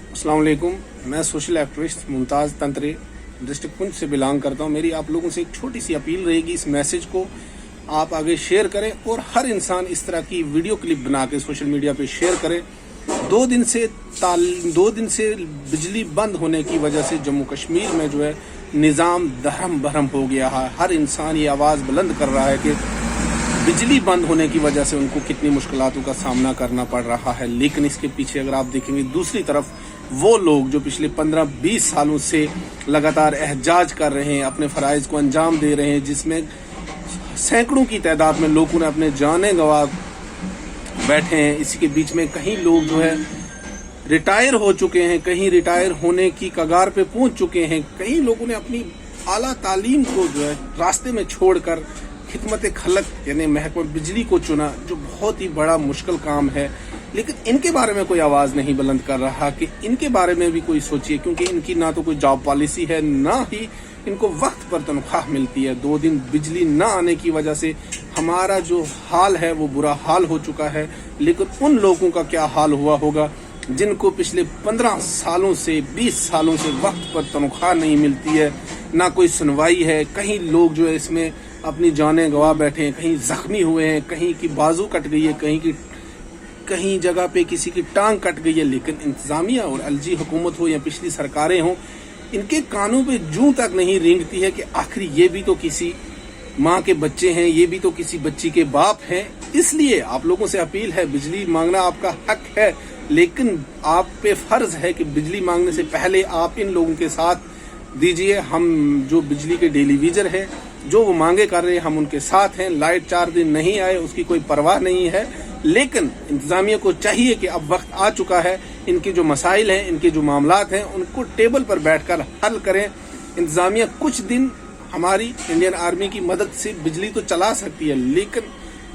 अस्सलाम वालेकुम। मैं social activist Mumtaz Tantray district Poonch से बिलोंग करता हूं। मेरी आप लोगों से एक छोटी सी अपील रहेगी, इस मैसेज को आप आगे शेयर करें और हर इंसान इस तरह की वीडियो क्लिप बना के सोशल मीडिया पे शेयर करे। 2 दिन से बिजली बंद होने की वजह से जम्मू कश्मीर में जो है निज़ाम दहम बहम हो गया है। हर इंसान ये आवाज़ बुलंद कर रहा है कि बिजली बंद होने की वजह से उनको कितनी मुश्किलातों का सामना करना पड़ रहा है। लेकिन इसके पीछे अगर आप देखेंगे दूसरी तरफ वो लोग जो पिछले 15-20 सालों से लगातार एहजाज कर रहे हैं, अपने फ़राइज़ को अंजाम दे रहे हैं, जिसमें सैकड़ों की तादाद में लोगों ने अपने जानें गंवा बैठे हैं। इसी के बीच में कहीं लोग जो है रिटायर हो चुके हैं, कहीं रिटायर होने की कगार पे पहुंच चुके हैं, कई लोगों ने अपनी आला तालीम को जो है रास्ते में छोड़कर खिदमत खलक यानी महकमा बिजली को चुना, जो बहुत ही बड़ा मुश्किल काम है। लेकिन इनके बारे में कोई आवाज़ नहीं बुलंद कर रहा कि इनके बारे में भी कोई सोचिए, क्योंकि इनकी ना तो कोई जॉब पॉलिसी है, ना ही इनको वक्त पर तनख्वाह मिलती है। 2 दिन बिजली ना आने की वजह से हमारा जो हाल है वो बुरा हाल हो चुका है। लेकिन उन लोगों का क्या हाल हुआ होगा जिनको पिछले 15 सालों से 20 सालों से वक्त पर तनख्वाह नहीं मिलती है, ना कोई सुनवाई है। कहीं लोग जो है इसमें अपनी जानें गंवा बैठे हैं, कहीं जख्मी हुए हैं, कहीं की बाजू कट गई है, कहीं जगह पे किसी की टांग कट गई है। लेकिन इंतजामिया और एलजी हुकूमत हो या पिछली सरकारें हों, इनके कानों पे जूं तक नहीं रेंगती है कि आखिर ये भी तो किसी माँ के बच्चे हैं, ये भी तो किसी बच्ची के बाप हैं। इसलिए आप लोगों से अपील है, बिजली मांगना आपका हक है, लेकिन आप पे फर्ज है कि बिजली मांगने से पहले आप इन लोगों के साथ दीजिए। हम जो बिजली के डेलीवेजर हैं, जो वो मांगे कर रहे हैं, हम उनके साथ हैं। लाइट 4 दिन नहीं आए उसकी कोई परवाह नहीं है, लेकिन इंतजामिया को चाहिए कि अब वक्त आ चुका है, इनके जो मसाइल हैं, इनके जो मामलात हैं, उनको टेबल पर बैठकर हल करें। इंतजामिया कुछ दिन हमारी इंडियन आर्मी की मदद से बिजली तो चला सकती है, लेकिन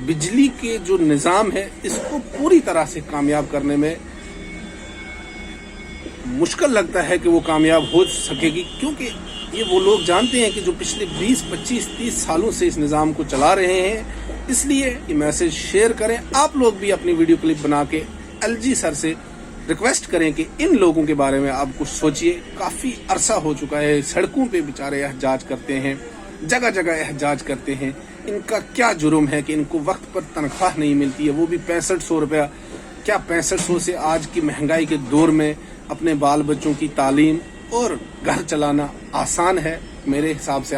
बिजली के जो निज़ाम है इसको पूरी तरह से कामयाब करने में मुश्किल लगता है कि वो कामयाब हो सकेगी, क्योंकि ये वो लोग जानते हैं कि जो पिछले 20, 25, 30 सालों से इस निज़ाम को चला रहे हैं। इसलिए ये मैसेज शेयर करें। आप लोग भी अपनी वीडियो क्लिप बना के एलजी सर से रिक्वेस्ट करें कि इन लोगों के बारे में आप कुछ सोचिए। काफ़ी अरसा हो चुका है, सड़कों पे बेचारे एहजाज करते हैं, जगह जगह एहजाज करते हैं। इनका क्या जुर्म है कि इनको वक्त पर तनख्वाह नहीं मिलती है, वो भी 6500 रुपया। क्या 6500 से आज की महंगाई के दौर में अपने बाल बच्चों की तालीम और घर चलाना आसान है? मेरे हिसाब से